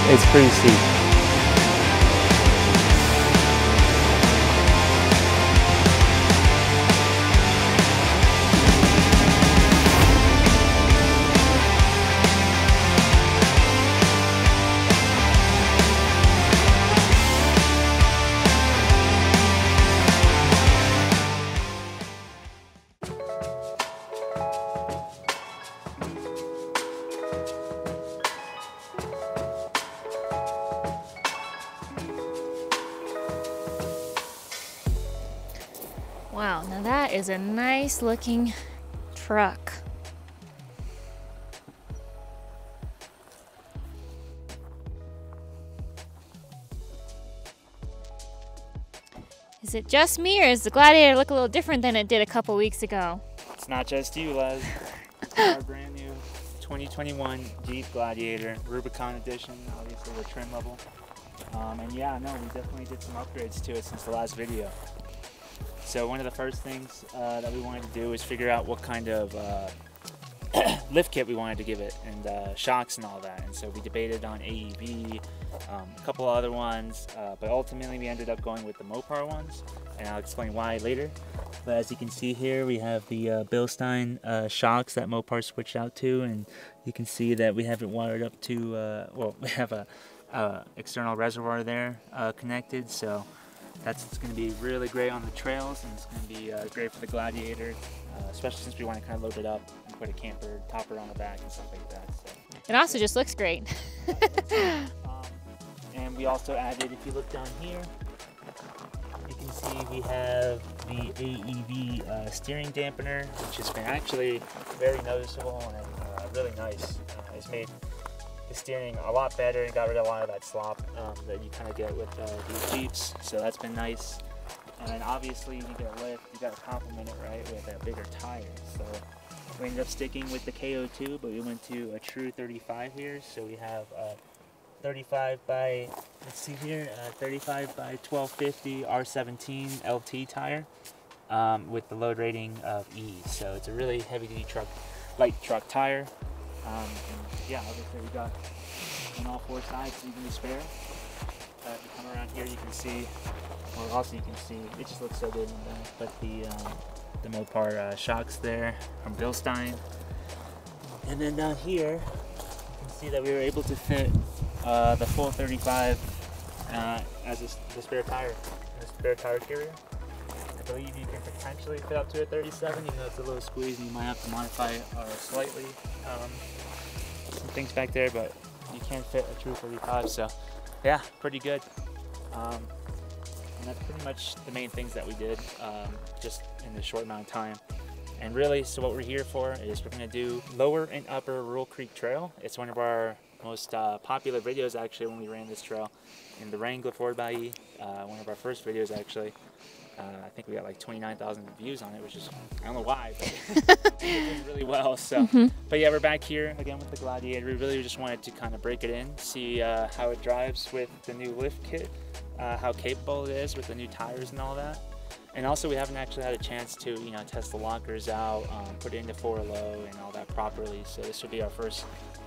it's pretty steep. Wow, now that is a nice looking truck. Is it just me, or does the Gladiator look a little different than it did a couple weeks ago? It's not just you, Les. Our brand new 2021 Jeep Gladiator Rubicon edition, obviously the trim level. And yeah, no, we definitely did some upgrades to it since the last video. So one of the first things that we wanted to do was figure out what kind of lift kit we wanted to give it, and shocks and all that. And so we debated on AEV, a couple of other ones, but ultimately we ended up going with the Mopar ones, and I'll explain why later. But as you can see here, we have the Bilstein shocks that Mopar switched out to, and you can see that we have it wired up to, well, we have a external reservoir there connected, so that's going to be really great on the trails, and it's going to be great for the Gladiator, especially since we want to kind of load it up and put a camper topper on the back and stuff like that. So. It also just looks great. And we also added, if you look down here, you can see we have the AEV steering dampener, which has been actually very noticeable and really nice. It's made the steering a lot better and got rid of a lot of that slop that you kind of get with these Jeeps, so that's been nice. And then obviously you get a lift, you got to complement it right with a bigger tire. So we ended up sticking with the KO2, but we went to a true 35 here, so we have 35 by, let's see here, 35 by 1250 R17 LT tire with the load rating of E. So it's a really heavy duty truck, light truck tire. And yeah, obviously we got on all four sides, even the spare. If you come around here, you can see, or also you can see, it just looks so good in the back, but the Mopar shocks there from Bilstein. And then down here, you can see that we were able to fit the full 35 as the spare tire, the spare tire carrier. I believe you can potentially fit up to a 37, even though it's a little squeeze, and you might have to modify it slightly. Some things back there, but you can fit a true 35, so yeah, pretty good. And that's pretty much the main things that we did just in a short amount of time. And really, so what we're here for is we're going to do Lower and Upper Rural Creek Trail. It's one of our most popular videos actually when we ran this trail in the Wrangler Ford Bayou. One of our first videos actually. I think we got like 29,000 views on it, which is, I don't know why, but it did really well. So, But yeah, we're back here again with the Gladiator. We really just wanted to kind of break it in, see how it drives with the new lift kit, how capable it is with the new tires and all that. And also we haven't actually had a chance to, you know, test the lockers out, put it into 4-low and all that properly. So this will be our first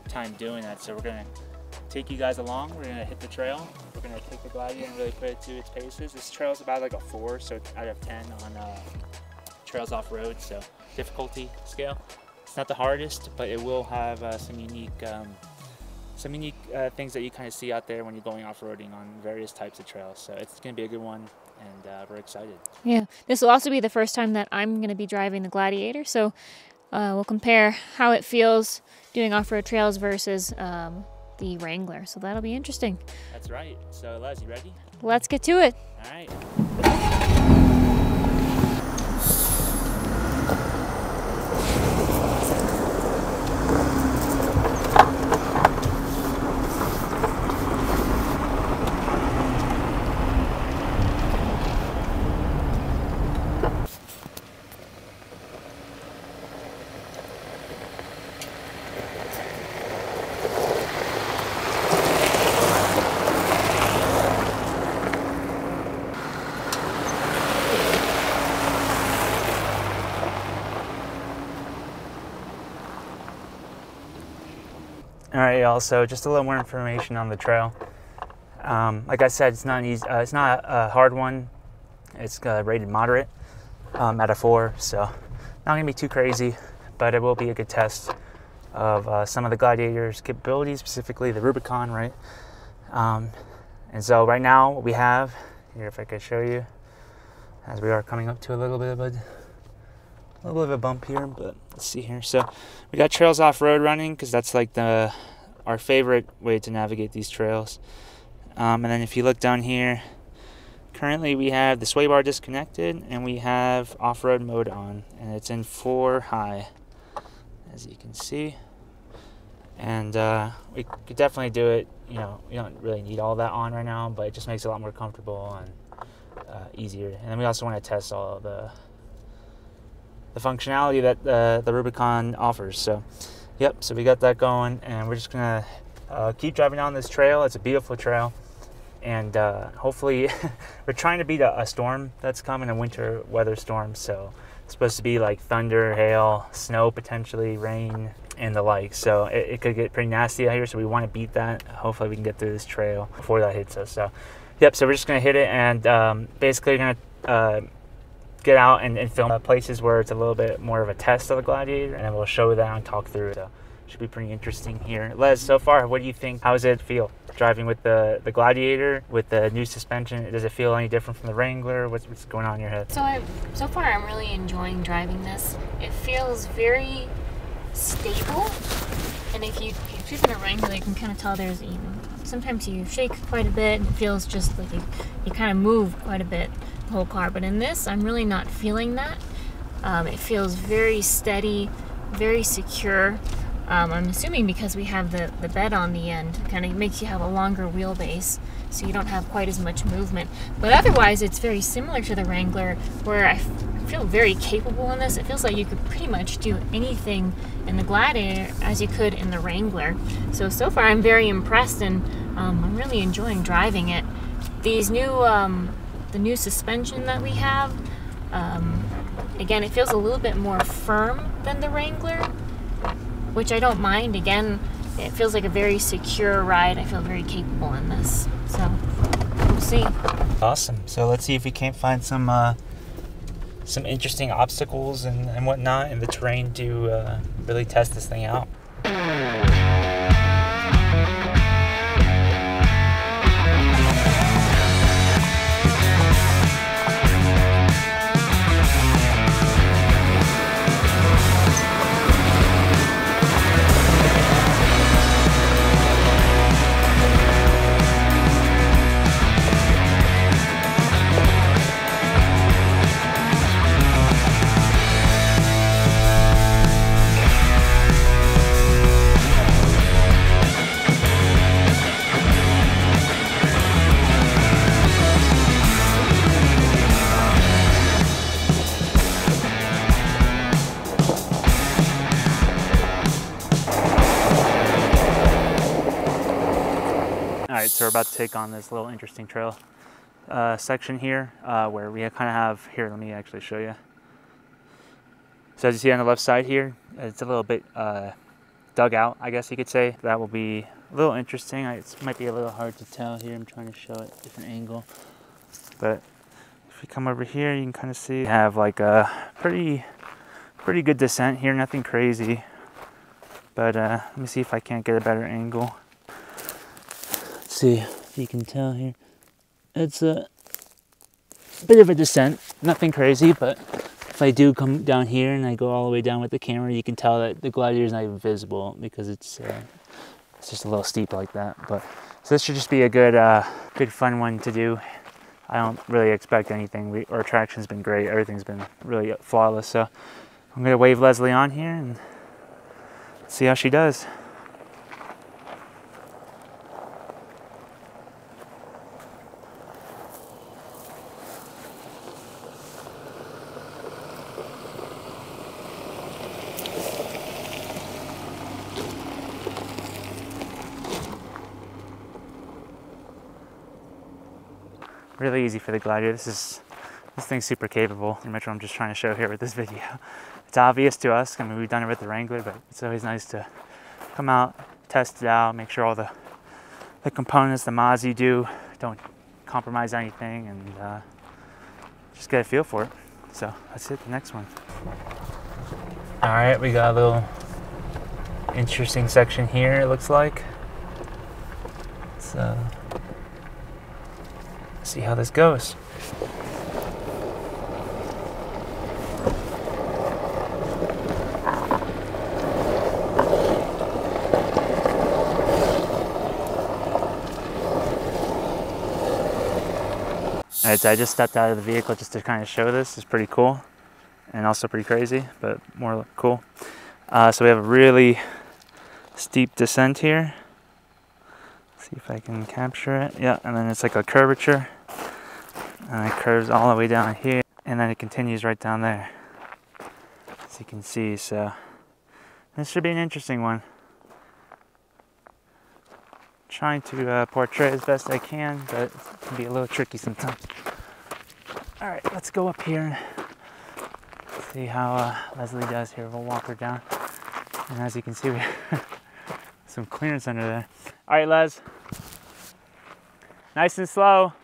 time doing that. So we're gonna take you guys along. We're gonna hit the trail. We're gonna take the Gladiator and really put it to its paces. This trail is about like a 4, so it's out of 10 on trails off road. So difficulty scale, it's not the hardest, but it will have some unique things that you kind of see out there when you're going off-roading on various types of trails. So it's gonna be a good one, and we're excited. Yeah, this will also be the first time that I'm gonna be driving the Gladiator, so we'll compare how it feels doing off-road trails versus the Wrangler, so that'll be interesting. That's right. So Les, you ready? Let's get to it. All right. All right, y'all. So just a little more information on the trail. Like I said, it's not easy. It's not a hard one. It's rated moderate out of 4, so not gonna be too crazy, but it will be a good test of some of the Gladiator's capabilities, specifically the Rubicon, right? And so right now what we have here, if I could show you, as we are coming up to a little bit of a bump here, but let's see here. So we got trails off-road running because that's like our favorite way to navigate these trails. And then if you look down here, currently we have the sway bar disconnected and we have off-road mode on, and it's in 4 high, as you can see. And we could definitely do it. You know, we don't really need all that on right now, but it just makes it a lot more comfortable and easier. And then we also want to test all of the functionality that the Rubicon offers. So yep, so we got that going, and we're just gonna keep driving down this trail. It's a beautiful trail, and hopefully we're trying to beat a storm that's coming, a winter weather storm. So it's supposed to be like thunder, hail, snow, potentially rain, and the like. So it could get pretty nasty out here, so we want to beat that. Hopefully we can get through this trail before that hits us. So yep, so we're just gonna hit it, and basically gonna get out and film places where it's a little bit more of a test of the Gladiator, and then we'll show that and talk through it. So should be pretty interesting here. Les, so far, what do you think? How does it feel driving with the Gladiator with the new suspension? Does it feel any different from the Wrangler? What's going on in your head? So far I'm really enjoying driving this. It feels very stable, and if you've driven a Wrangler, you can kind of tell there's, you know, sometimes you shake quite a bit and it feels just like you kind of move quite a bit the whole car, but in this I'm really not feeling that. It feels very steady, very secure. I'm assuming because we have the bed on the end, kind of makes you have a longer wheelbase, so you don't have quite as much movement. But otherwise, it's very similar to the Wrangler, where I feel very capable in this. It feels like you could pretty much do anything in the Gladiator as you could in the Wrangler. So far I'm very impressed, and I'm really enjoying driving it. These new, the new suspension that we have, again, it feels a little bit more firm than the Wrangler, which I don't mind. Again, it feels like a very secure ride. I feel very capable in this, so we'll see. Awesome. So let's see if we can't find some interesting obstacles and whatnot in the terrain to really test this thing out. All right, so we're about to take on this little interesting trail section here where we kind of have, here, let me actually show you. So as you see on the left side here, it's a little bit dug out, I guess you could say. That will be a little interesting. It might be a little hard to tell here. I'm trying to show it a different angle. But if you come over here, you can kind of see we have like a pretty good descent here, nothing crazy. But let me see if I can't get a better angle. See if you can tell here. It's a bit of a descent, nothing crazy, but if I do come down here and I go all the way down with the camera, you can tell that the Gladiator is not even visible because it's just a little steep like that. But so this should just be a good fun one to do. I don't really expect anything. Our traction's been great. Everything's been really flawless. So I'm gonna wave Leslie on here and see how she does. Really easy for the Gladiator. This thing's super capable. Pretty much what I'm just trying to show here with this video. It's obvious to us. I mean, we've done it with the Wrangler, but it's always nice to come out, test it out, make sure all the components, the mods you do, don't compromise anything, and just get a feel for it. So let's hit the next one. All right, we got a little interesting section here, it looks like. So let's see how this goes. Alright, so I just stepped out of the vehicle just to kind of show this. It's pretty cool and also pretty crazy, but more cool. So we have a really steep descent here. See if I can capture it. Yeah, and then it's like a curvature. And it curves all the way down here, and then it continues right down there. As you can see, so this should be an interesting one. Trying to portray as best I can, but it can be a little tricky sometimes. All right, let's go up here and see how Leslie does here. We'll walk her down. And as you can see, we have some clearance under there. All right, Les. Nice and slow.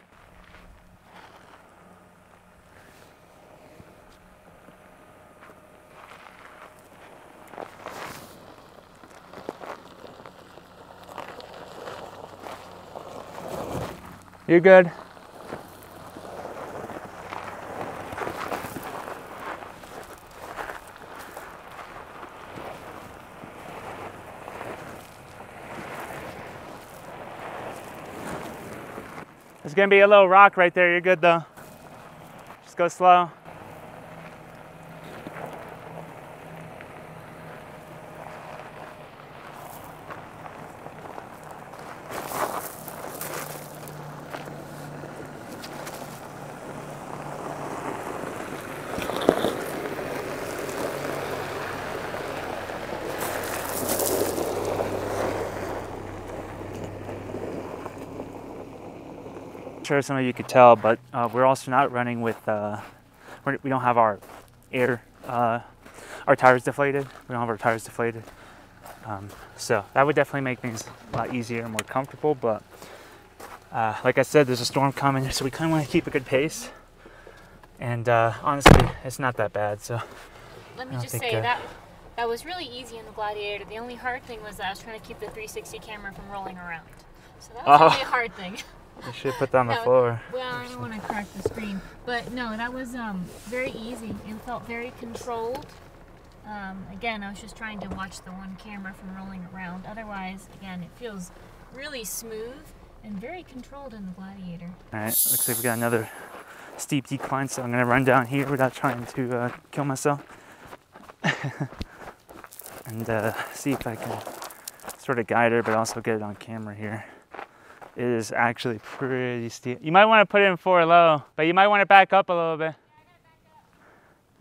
You're good. There's gonna be a little rock right there. You're good though. Just go slow. Sure some of you could tell, but we're also not running with we don't have our tires deflated. We don't have our tires deflated, so that would definitely make things a lot easier and more comfortable. But like I said, there's a storm coming, so we kind of want to keep a good pace, and honestly it's not that bad. So let me just say that was really easy in the Gladiator. The only hard thing was that I was trying to keep the 360 camera from rolling around, so that was really a hard thing. You should put that on the floor. Well, I don't want to crack the screen. But no, that was very easy. It felt very controlled. Again, I was just trying to watch the one camera from rolling around. Otherwise, again, it feels really smooth and very controlled in the Gladiator. Alright, looks like we got another steep decline, so I'm going to run down here without trying to kill myself. And see if I can sort of guide her, but also get it on camera here. It is actually pretty steep. You might want to put it in 4 low, but you might want to back up a little bit.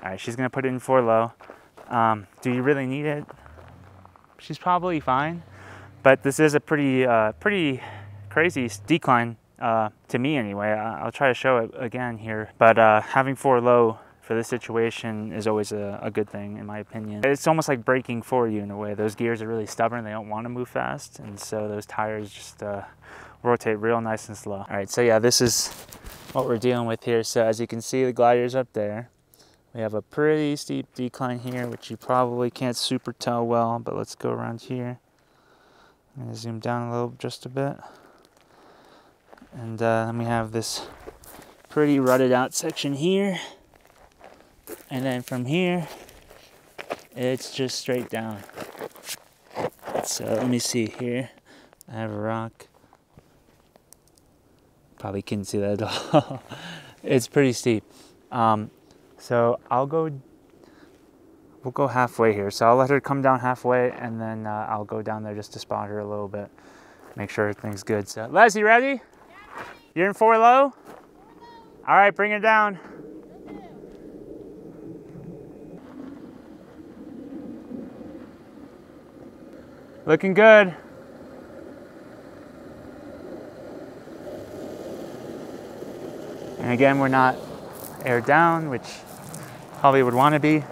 All right, she's gonna put it in 4 low. Do you really need it? She's probably fine, but this is a pretty crazy decline to me anyway. I'll try to show it again here, but having 4 low for this situation is always a good thing in my opinion. It's almost like braking for you in a way. Those gears are really stubborn. They don't want to move fast, and so those tires just rotate real nice and slow. All right, so yeah, this is what we're dealing with here. So as you can see, the Gladiator's up there. We have a pretty steep decline here, which you probably can't super tell well, but let's go around here. I'm gonna zoom down a little, just a bit. And then we have this pretty rutted out section here. And then from here, it's just straight down. So let me see here. I have a rock. Probably couldn't see that at all. It's pretty steep. So we'll go halfway here. So I'll let her come down halfway, and then I'll go down there just to spot her a little bit. Make sure everything's good. So Les, you ready? Yeah. You're in 4 low? 4 low. All right, bring her down. Looking good. And again, we're not aired down, which probably would want to be.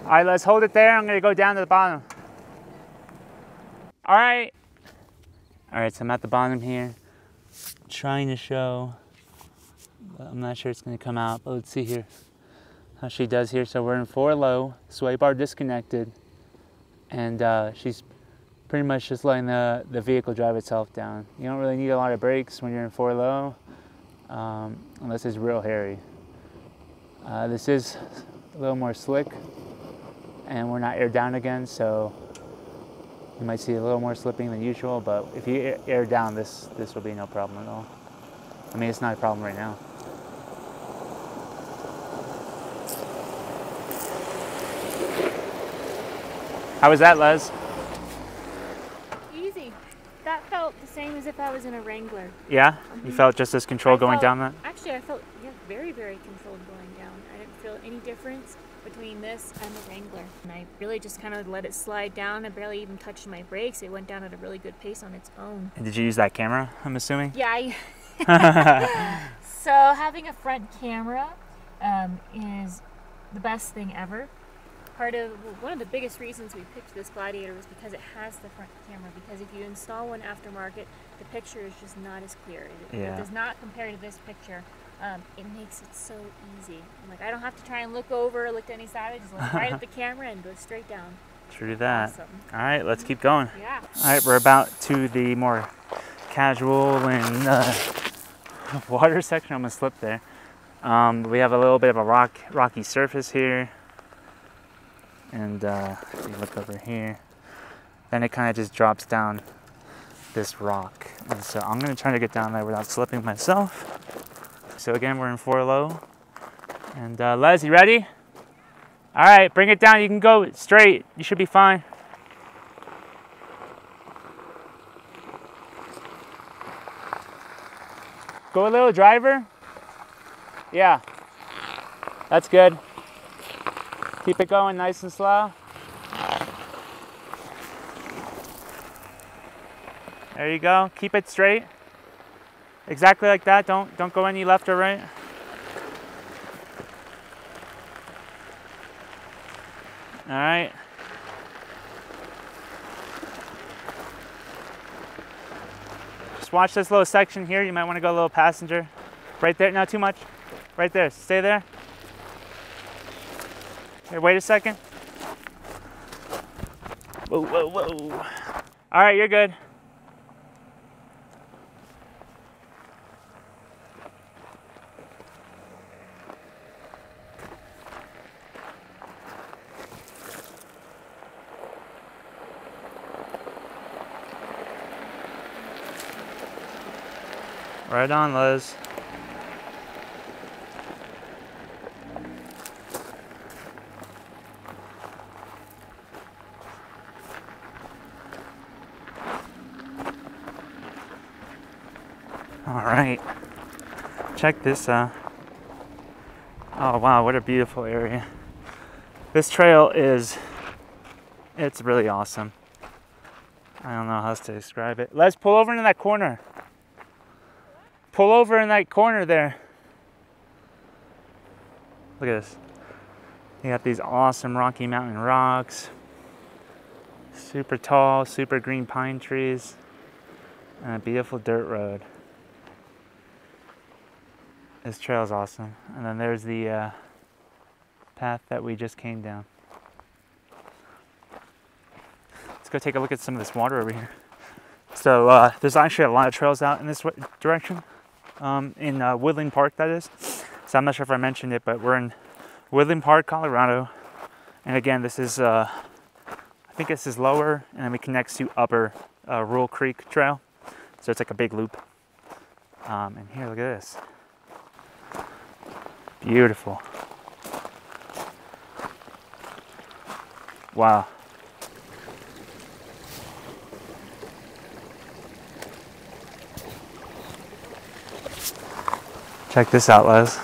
All right, let's hold it there. I'm going to go down to the bottom. All right. All right, so I'm at the bottom here, trying to show, but I'm not sure it's gonna come out, but let's see here how she does here. So we're in 4 low, sway bar disconnected, and she's pretty much just letting the vehicle drive itself down. You don't really need a lot of brakes when you're in 4 low, unless it's real hairy. This is a little more slick, and we're not aired down again, so you might see a little more slipping than usual, but if you air down, this will be no problem at all. I mean, it's not a problem right now. How was that, Les? Easy. That felt the same as if I was in a Wrangler. Yeah? You felt just as controlled going down that? Actually, I felt very, very controlled going down. I didn't feel any difference between this and the Wrangler. And I really just kind of let it slide down. I barely even touched my brakes. It went down at a really good pace on its own. And did you use that camera, I'm assuming? Yeah. So having a front camera is the best thing ever. One of the biggest reasons we picked this Gladiator was because it has the front camera, because if you install one aftermarket, the picture is just not as clear. It does not compare to this picture. It makes it so easy. I don't have to try and look over or look to any side. I just look right at the camera and go straight down. True that. Awesome. All right, let's keep going. Yeah. All right, we're about to the more casual and water section. I'm gonna slip there. We have a little bit of a rocky surface here. And if you look over here, then it kind of just drops down this rock. And so I'm going to try to get down there without slipping myself. So again, we're in 4 low. And Les, you ready? All right, bring it down. You can go straight. You should be fine. Go a little driver. Yeah, that's good. Keep it going nice and slow. There you go. Keep it straight. Exactly like that. Don't go any left or right. All right. Just watch this little section here. You might want to go a little passenger. Right there. Not too much. Right there. Stay there. Here, wait a second. Whoa, whoa, whoa. All right, you're good. Right on, Liz. All right, check this out. Oh wow, what a beautiful area. This trail it's really awesome. I don't know how else to describe it. Let's pull over into that corner. Pull over in that corner there. Look at this. You got these awesome Rocky Mountain rocks. Super tall, super green pine trees. And a beautiful dirt road. This trail is awesome. And then there's the path that we just came down. Let's go take a look at some of this water over here. So there's actually a lot of trails out in this direction. In Woodland Park, that is. So I'm not sure if I mentioned it, but we're in Woodland Park, Colorado. And again, this is, I think this is lower, and then we connect to upper Rural Creek Trail. So it's like a big loop. And here, look at this. Beautiful. Wow. Check this out, Les.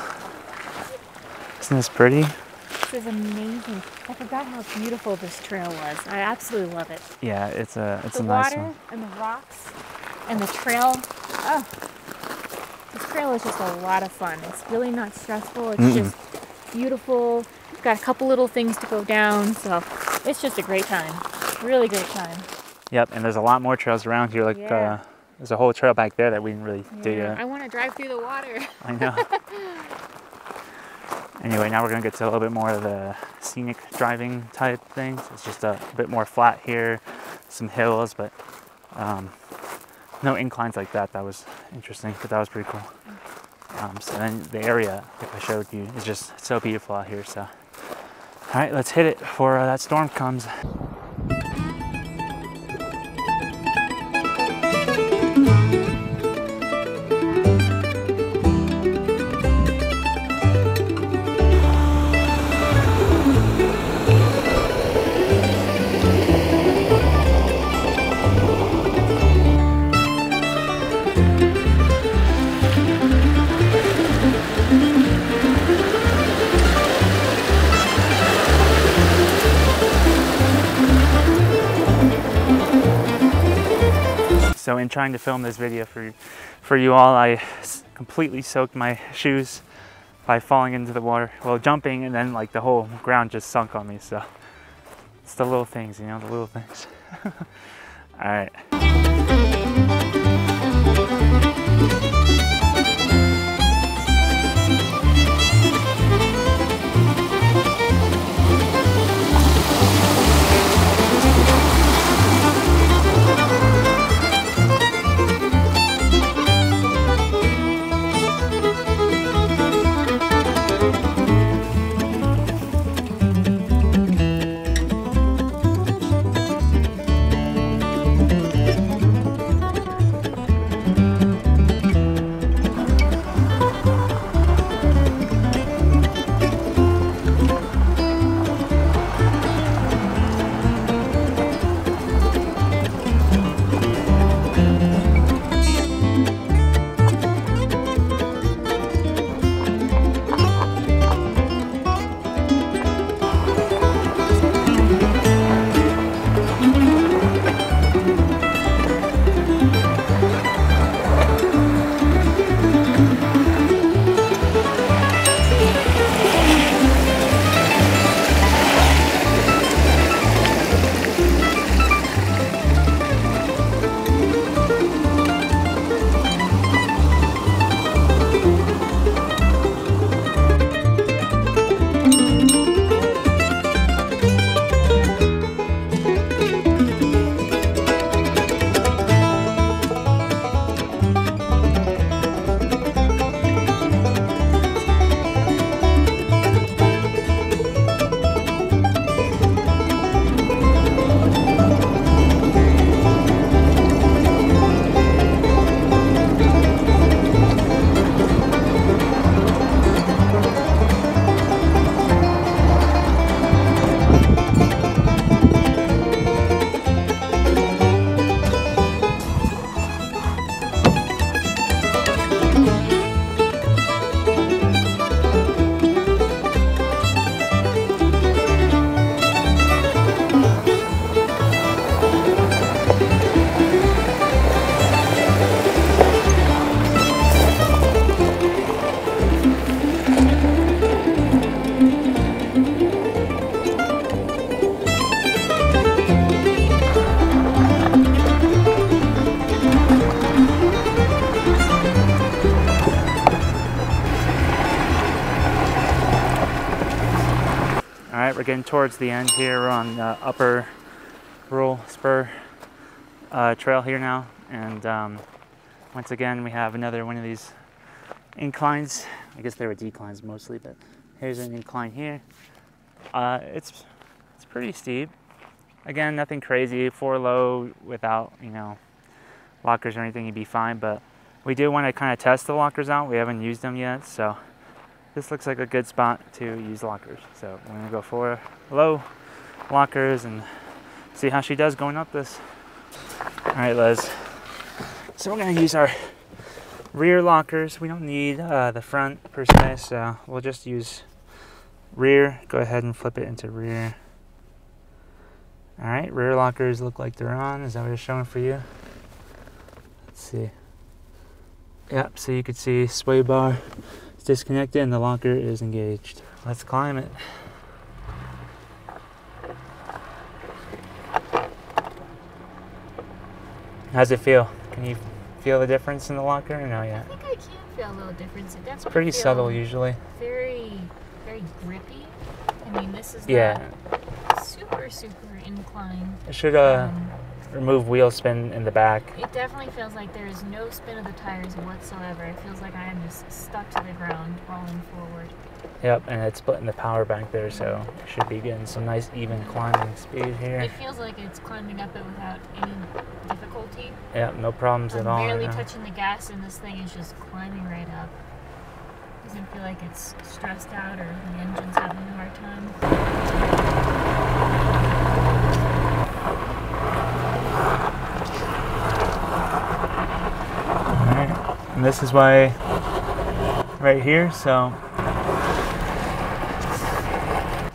Isn't this pretty? This is amazing. I forgot how beautiful this trail was. I absolutely love it. Yeah, it's a nice one. The water and the rocks and the trail. Oh, this trail is just a lot of fun. It's really not stressful. It's just beautiful. We've got a couple little things to go down, so it's just a great time. Really great time. Yep, and there's a lot more trails around here. Like there's a whole trail back there that we didn't really do yet. I want to drive through the water. I know. Anyway, now we're gonna get to a little bit more of the scenic driving type things. It's just a bit more flat here, some hills, but no inclines like that. That was interesting, but that was pretty cool. So then the area, like I showed you, is just so beautiful out here. So, all right, let's hit it before that storm comes. So in trying to film this video for you all, I completely soaked my shoes by falling into the water, well, jumping, and then like the whole ground just sunk on me. So it's the little things, you know, the little things. All right. We're getting towards the end here. We're on upper rural Spur trail here now, and once again we have another one of these inclines. I guess they were declines mostly, but here's an incline here. It's pretty steep. Again, nothing crazy. 4 low without, you know, lockers or anything, you'd be fine, but we do want to kind of test the lockers out. We haven't used them yet, so this looks like a good spot to use lockers. So we're gonna go for low lockers and see how she does going up this. All right, Les. So we're gonna use our rear lockers. We don't need the front per se, so we'll just use rear. Go ahead and flip it into rear. All right, rear lockers look like they're on. Is that what it's showing for you? Let's see. Yep, so you can see sway bar is disconnected and the locker is engaged. Let's climb it. How's it feel? Can you feel the difference in the locker or no yet? I think I can feel a little difference. It definitely It's pretty subtle usually. Very, very grippy. I mean, this is Yeah. not super incline. It should remove wheel spin in the back. It definitely feels like there is no spin of the tires whatsoever. It feels like I am just stuck to the ground, rolling forward. Yep, and it's splitting the power back there, so you should be getting some nice even climbing speed here. It feels like it's climbing up it without any difficulty. Yep, no problems at all. I'm barely touching the gas, and this thing is just climbing right up. Doesn't feel like it's stressed out or the engine's having a hard time. Alright, and this is why right here, so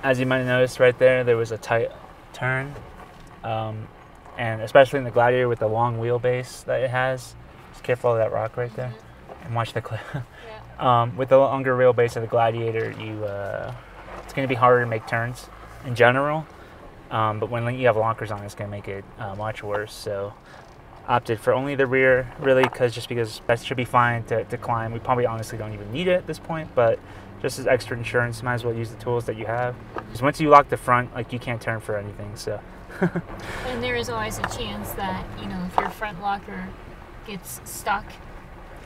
as you might have noticed right there was a tight turn, and especially in the Gladiator with the long wheelbase that it has. Just careful of that rock right there, and watch the clip. Yeah. With the longer wheelbase of the Gladiator, it's going to be harder to make turns in general, but when you have lockers on, it's going to make it much worse. So opted for only the rear, really, because that should be fine to climb. We probably honestly don't even need it at this point, but just as extra insurance, might as well use the tools that you have. Because once you lock the front, like, you can't turn for anything. So. And there is always a chance that, you know, if your front locker gets stuck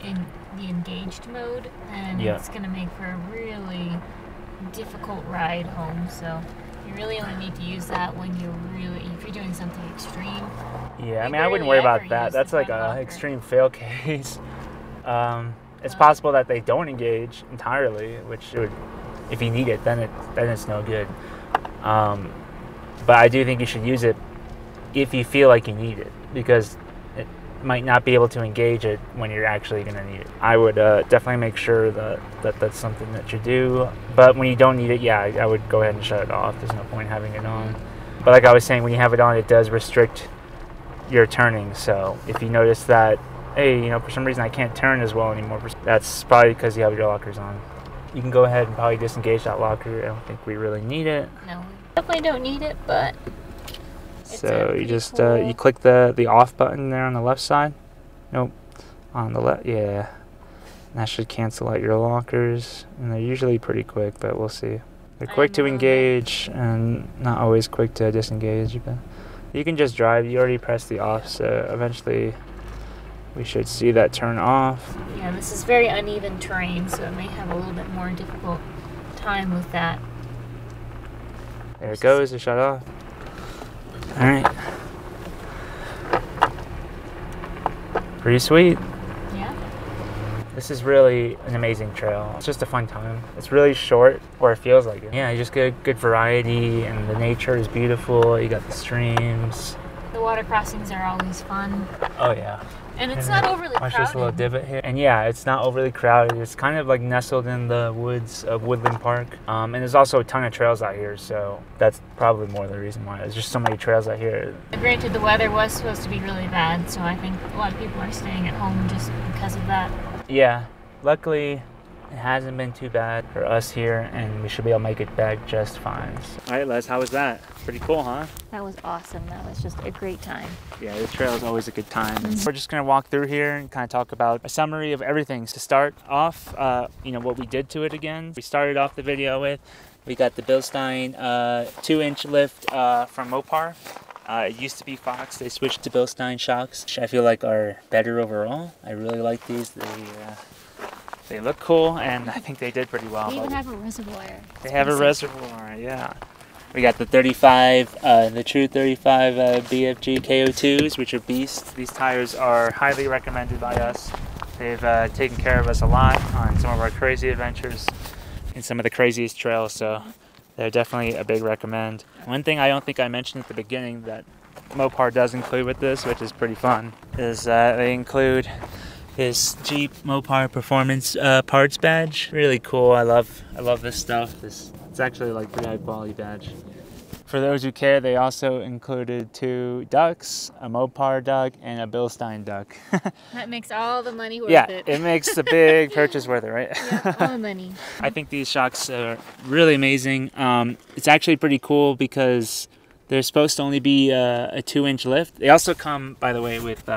in the engaged mode, then it's going to make for a really difficult ride home. So you really only need to use that when if you're doing something extreme. Yeah, I mean, I wouldn't worry about that. That's like an extreme fail case. It's possible that they don't engage entirely, which would, if you need it, then it's no good. But I do think you should use it if you feel like you need it, because it might not be able to engage it when you're actually going to need it. I would definitely make sure that that's something that you do. But when you don't need it, yeah, I would go ahead and shut it off. There's no point having it on. But like I was saying, when you have it on, it does restrict your turning. So if you notice that, hey, you know, for some reason I can't turn as well anymore, that's probably because you have your lockers on. You can go ahead and probably disengage that locker. I don't think we really need it. No, we definitely don't need it, but so you just cool. You click the off button there on the left side. Nope, on the left, yeah. And that should cancel out your lockers, and they're usually pretty quick, but we'll see. They're quick to engage and not always quick to disengage. But you can just drive. You already pressed the off, so eventually we should see that turn off. Yeah, this is very uneven terrain, so it may have a little bit more difficult time with that. There it goes, it shut off. Alright. Pretty sweet. Yeah. This is really an amazing trail. It's just a fun time. It's really short, or it feels like it. Yeah, you just get a good variety, and the nature is beautiful. You got the streams. The water crossings are always fun. Oh yeah. And it's not overly crowded. Watch this little divot here. And yeah, it's not overly crowded. It's kind of like nestled in the woods of Woodland Park. And there's also a ton of trails out here, so that's probably more the reason why. There's just so many trails out here. Granted, the weather was supposed to be really bad, so I think a lot of people are staying at home just because of that. Yeah, luckily it hasn't been too bad for us here, and we should be able to make it back just fine. All right, Les, how was that? Pretty cool, huh? That was awesome. That was just a great time. Yeah, this trail is always a good time. We're just going to walk through here and kind of talk about a summary of everything. To start off, you know, what we did to it again. We started off the video with, we got the Bilstein 2-inch lift from Mopar. It used to be Fox. They switched to Bilstein shocks, which I feel like are better overall. I really like these. They look cool, and I think they did pretty well. They even have a reservoir. They have a reservoir, yeah. We got the 35, the true 35 BFG KO2s, which are beasts. These tires are highly recommended by us. They've taken care of us a lot on some of our crazy adventures in some of the craziest trails, so they're definitely a big recommend. One thing I don't think I mentioned at the beginning that Mopar does include with this, which is pretty fun, is they include this Jeep Mopar Performance parts badge. Really cool. I love this stuff. It's actually like pretty high quality badge. For those who care, they also included 2 ducks, a Mopar duck, and a Bilstein duck. That makes all the money worth it. it. Yeah, it makes the big purchase worth it, right? Yeah, all the money. I think these shocks are really amazing. It's actually pretty cool because They're supposed to only be a 2-inch lift. They also come, by the way, with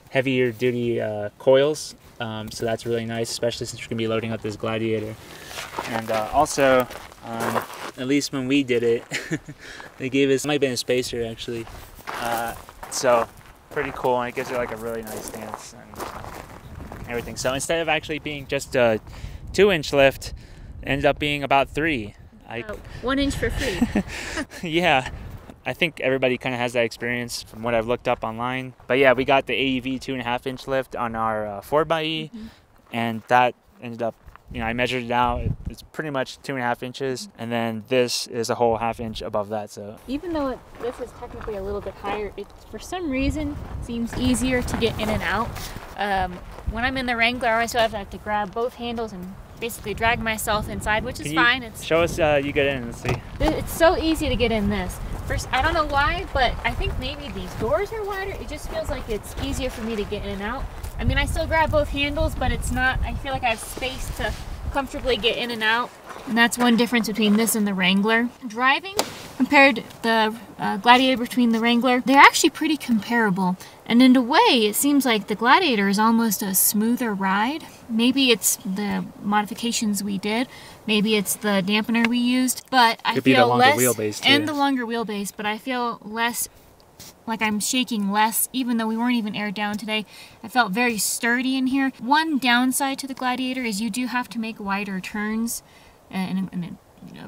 heavier duty coils. So that's really nice, especially since you're going to be loading up this Gladiator. And also, at least when we did it, they gave us, it might have been a spacer actually. So pretty cool, and it gives it like a really nice stance and everything. So instead of actually being just a 2-inch lift, it ended up being about 3. 1 inch for free. Yeah, I think everybody kind of has that experience from what I've looked up online. But yeah, we got the AEV 2.5-inch lift on our 4xe, and that ended up, you know, I measured it out. It's pretty much 2.5 inches, and then this is a whole 1/2 inch above that. So even though this is technically a little bit higher, it for some reason seems easier to get in and out. When I'm in the Wrangler, I always have to grab both handles and basically drag myself inside, which is fine. It's show us you get in and see. It's so easy to get in this. First, I don't know why, but I think maybe these doors are wider. It just feels like it's easier for me to get in and out. I mean, I still grab both handles, but it's not, I feel like I have space to comfortably get in and out. And that's one difference between this and the Wrangler. Driving, compared the Gladiator between the Wrangler, they're actually pretty comparable. And in a way, it seems like the Gladiator is almost a smoother ride. Maybe it's the modifications we did. Maybe it's the dampener we used. But I feel less, and the longer wheelbase, but I feel less like I'm shaking less, even though we weren't even aired down today. I felt very sturdy in here. One downside to the Gladiator is you do have to make wider turns. And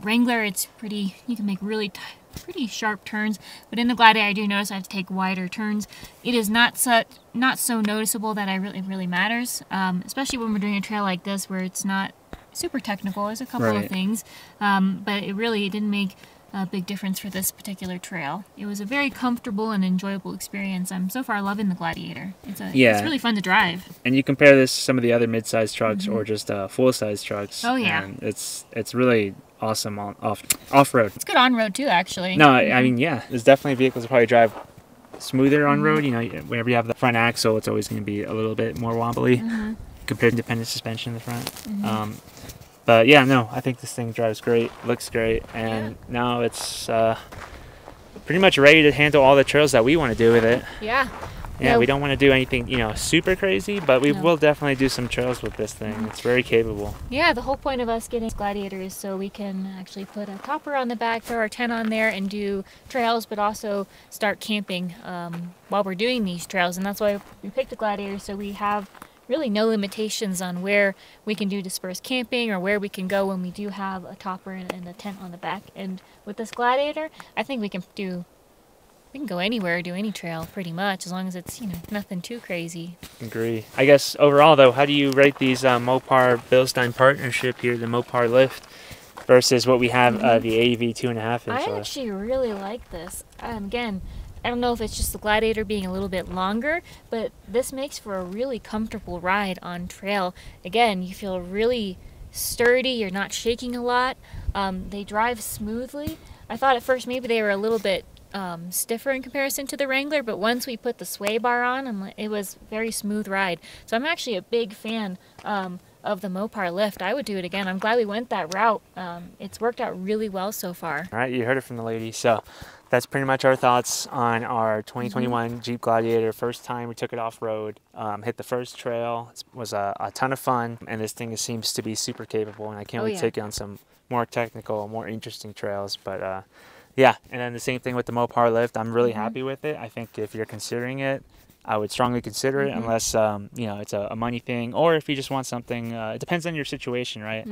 Wrangler, it's pretty, you can make really pretty sharp turns, but in the Gladiator I do notice I have to take wider turns. It is not so noticeable that it really matters, especially when we're doing a trail like this where it's not super technical. There's a couple of things, but it didn't make a big difference for this particular trail. It was a very comfortable and enjoyable experience. I'm so far loving the Gladiator. It's really fun to drive. And you compare this to some of the other mid-size trucks or just full-size trucks. Oh yeah, and it's really awesome on off-road. It's good on-road too, actually. No, I mean, yeah, there's definitely vehicles that probably drive smoother on road. You know, whenever you have the front axle, it's always going to be a little bit more wobbly compared to independent suspension in the front. But yeah, no, I think this thing drives great, looks great, and now it's pretty much ready to handle all the trails that we want to do with it. Yeah, we don't want to do anything, you know, super crazy, but we will definitely do some trails with this thing. It's very capable. Yeah, the whole point of us getting this Gladiator is so we can actually put a topper on the back, throw our tent on there, and do trails, but also start camping while we're doing these trails. And that's why we picked the Gladiator, so we have really no limitations on where we can do dispersed camping or where we can go when we do have a topper and a tent on the back. And with this Gladiator, I think we can go anywhere, do any trail pretty much, as long as it's, you know, nothing too crazy. Agree. I guess overall though, how do you rate these Mopar Bilstein partnership here, the Mopar lift, versus what we have the AEV 2.5 inch? I actually really like this. Again, I don't know if it's just the Gladiator being a little bit longer, but this makes for a really comfortable ride on trail. Again, you feel really sturdy, you're not shaking a lot. They drive smoothly. I thought at first maybe they were a little bit stiffer in comparison to the Wrangler, but once we put the sway bar on, it was a very smooth ride. So I'm actually a big fan of the Mopar lift. I would do it again. I'm glad we went that route. It's worked out really well so far. All right, you heard it from the lady. So that's pretty much our thoughts on our 2021 Jeep Gladiator. First time we took it off-road, hit the first trail. It was a ton of fun, and this thing seems to be super capable, and I can't wait to take it on some more technical, more interesting trails. But yeah, and then the same thing with the Mopar lift. I'm really happy with it. I think if you're considering it, I would strongly consider it, unless you know, it's a money thing, or if you just want something. It depends on your situation, right?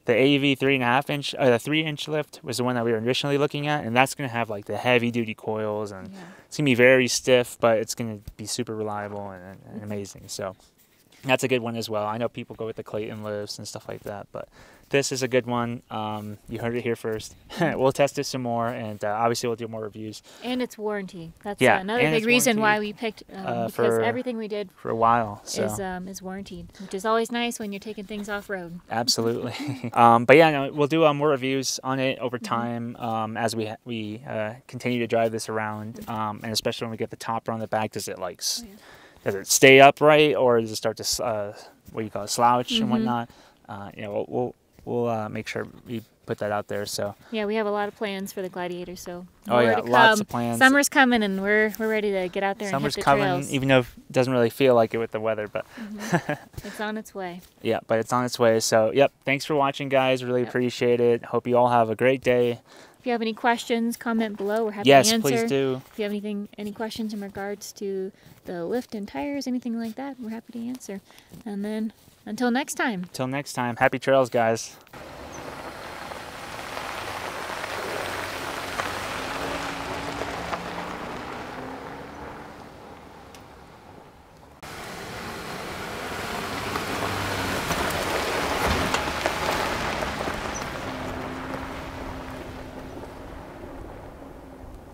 The AEV 3.5 inch, the 3-inch lift was the one that we were initially looking at, and that's gonna have like the heavy-duty coils, and it's gonna be very stiff, but it's gonna be super reliable and amazing. So that's a good one as well. I know people go with the Clayton lifts and stuff like that, but this is a good one. You heard it here first. We'll test it some more, and obviously we'll do more reviews. And it's warranty. That's another big reason why we picked, because everything we did for a while is warranted, which is always nice when you're taking things off-road. Absolutely. But yeah, no, we'll do more reviews on it over time as we continue to drive this around, and especially when we get the topper on the back. Does it like does it stay upright, or does it start to what do you call it, slouch and whatnot? You know, we'll make sure we put that out there. So yeah, we have a lot of plans for the Gladiator, so oh yeah, lots of plans. Summer's coming, and we're ready to get out there and hit the coming, trails. even though it doesn't really feel like it with the weather, but It's on its way. Yeah, but it's on its way. So yep, thanks for watching, guys. Really appreciate it. Hope you all have a great day. If you have any questions, comment below. We're happy to answer. Yes, please do. If you have any questions in regards to the lift and tires, anything like that, we're happy to answer. And then until next time. Happy trails, guys.